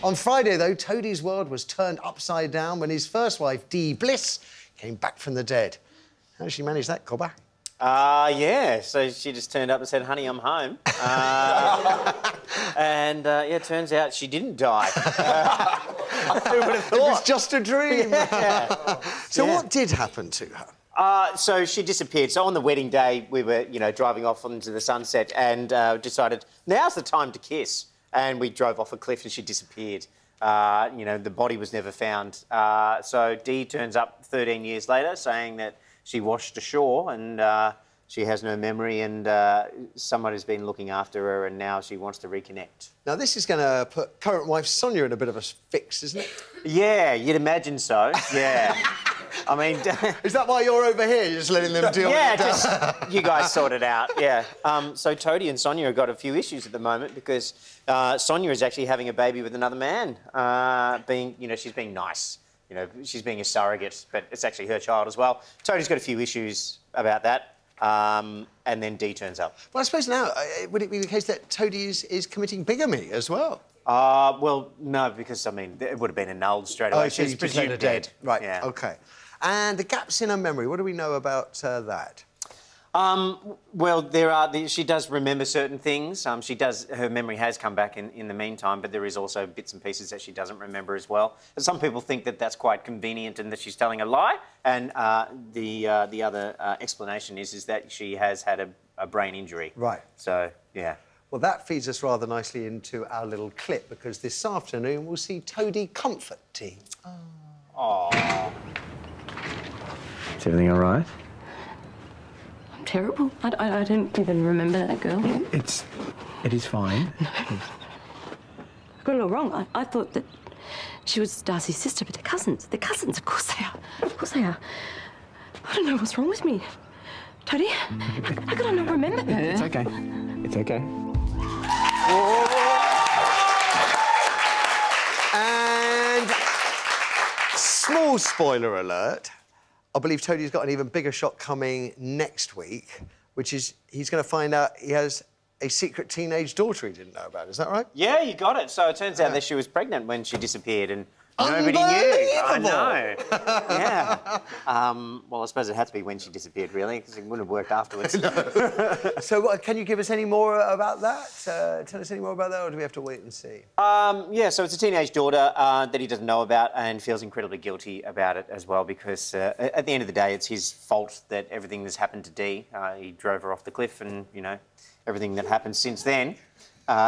On Friday, though, Toadie's world was turned upside down when his first wife, Dee Bliss, came back from the dead. How did she manage that, Cobber? Yeah, so she just turned up and said, honey, I'm home. Yeah, it turns out she didn't die. Who would have thought? It was just a dream. Yeah. So what did happen to her? So she disappeared. So on the wedding day, we were, driving off into the sunset and decided, now's the time to kiss. And we drove off a cliff and she disappeared. The body was never found. So Dee turns up 13 years later saying that she washed ashore and she has no memory and someone has been looking after her and now she wants to reconnect. Now, this is going to put current wife Sonia in a bit of a fix, isn't it? Yeah, you'd imagine so, yeah. I mean... Is that why you're over here? You're just letting them deal with it? Yeah, you guys sort it out, yeah. So Toadie and Sonia have got a few issues at the moment because Sonia is actually having a baby with another man. She's being nice. She's being a surrogate, but it's actually her child as well. Toadie's got a few issues about that. And then Dee turns up. Well, I suppose now, would it be the case that Toadie is committing bigamy as well? Well, no, because, I mean, it would have been annulled straight away. Oh, she's presumed dead. Right, yeah. OK. And the gaps in her memory, what do we know about that? Well, she does remember certain things. Her memory has come back in the meantime, but there is also bits and pieces that she doesn't remember as well. And some people think that that's quite convenient and that she's telling a lie. And the other explanation is that she has had a brain injury. Right. So, yeah. Well, that feeds us rather nicely into our little clip, because this afternoon we'll see Toadie comfort tea. Oh. Is everything all right? I'm terrible. I don't even remember that girl. It is fine. I got it all wrong. I thought that she was Darcy's sister, but they're cousins. They're cousins, of course they are. Of course they are. I don't know what's wrong with me. Toadie, how could I not remember her? It's OK. It's OK. And small spoiler alert, I believe Toadie's got an even bigger shock coming next week, which is he's going to find out he has a secret teenage daughter he didn't know about. Is that right? Yeah, you got it. So it turns out that she was pregnant when she disappeared and nobody knew. I know. Yeah. Well, I suppose it had to be when she disappeared, really, because it wouldn't have worked afterwards. So can you give us any more about that? Tell us any more about that, or do we have to wait and see? Yeah, so it's a teenage daughter that he doesn't know about and feels incredibly guilty about it as well because at the end of the day, it's his fault that everything that's happened to Dee. He drove her off the cliff and, everything that happened since then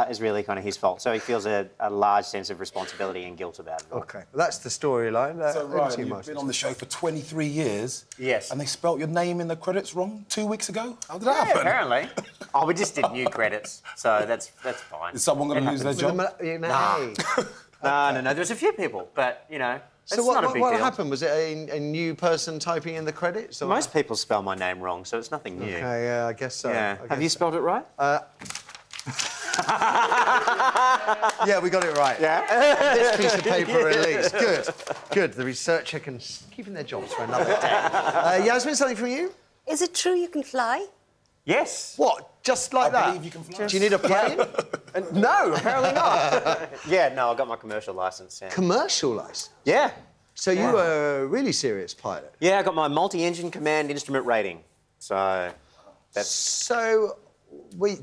is really kind of his fault. So he feels a large sense of responsibility and guilt about it. OK, well, that's the storyline. So, Ryan, you've been on the show for 23 years. Yes. And they spelt your name in the credits wrong 2 weeks ago? How did that happen? Apparently. Oh, we just did new credits, so that's fine. Is someone going to lose their job? No. There's a few people, but, So it's not a big what deal. happened? Was it a new person typing in the credits? Or... Most people spell my name wrong, so it's nothing new. OK, yeah, I guess so. Yeah. Have you spelled it right? Yeah, we got it right. Yeah? This piece of paper released. Good. Good. The researcher can keep in their jobs for another day. Yasmin, something from you? Is it true you can fly? Yes. What? Just like that? I believe you can fly. Do you need a plane? No, apparently not. Yeah, no, I got my commercial licence. Yeah. Commercial licence? Yeah. So you were a really serious pilot? Yeah, I got my multi-engine command instrument rating. So that's... So,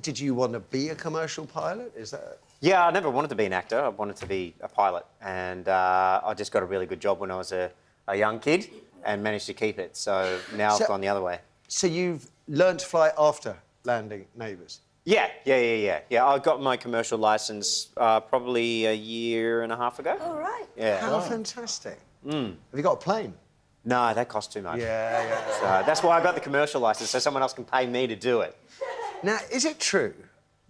did you want to be a commercial pilot? Is that... Yeah, I never wanted to be an actor. I wanted to be a pilot. And I just got a really good job when I was a young kid and managed to keep it. So now I've gone the other way. So you've learned to fly after landing Neighbours? Yeah. I got my commercial licence probably a year and a half ago. All right. Yeah. How fantastic. Have you got a plane? No, that costs too much. Yeah. So that's why I got the commercial licence, so someone else can pay me to do it. Now, is it true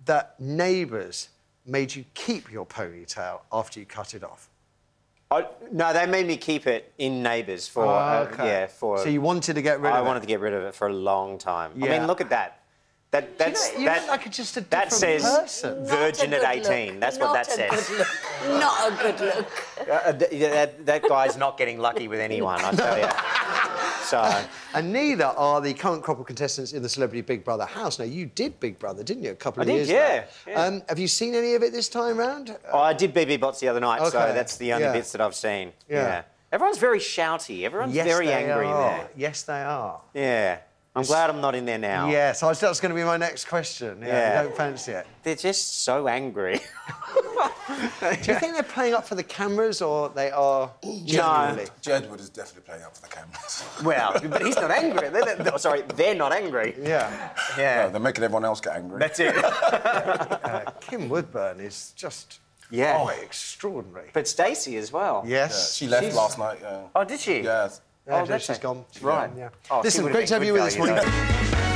that Neighbours made you keep your ponytail after you cut it off? No, they made me keep it in Neighbours for... So you wanted to get rid of it? I wanted to get rid of it for a long time. Yeah. I mean, look at that. You look like just a different that says person. virgin at 18. Look. That's not what that says. Good look. Not a good look. That guy's not getting lucky with anyone, I tell you. So. And neither are the current crop of contestants in the Celebrity Big Brother house. Now, you did Big Brother, didn't you, a couple of years yeah, back? yeah. Have you seen any of it this time round? Oh, I did BB Bots the other night, so Okay, that's the only yeah. bits that I've seen. Yeah. Everyone's very shouty. Everyone's Yes, very they angry are. there. Yes, they are. Yeah. I'm glad I'm not in there now. Yes, that's going to be my next question. Yeah, you don't fancy it. They're just so angry. Do you think they're playing up for the cameras or they are genuinely? Jedward is definitely playing up for the cameras. Well, but he's not angry. Sorry, they're not angry. Yeah. Yeah. No, they're making everyone else get angry. That's it. Kim Woodburn is just extraordinary. But Stacey as well. Yes. She left last night. Oh, did she? Yes. Yeah, Oh, that's she's gone. She's right. gone, yeah. Oh, she Listen, would've great to been have you good with us value, morning. though.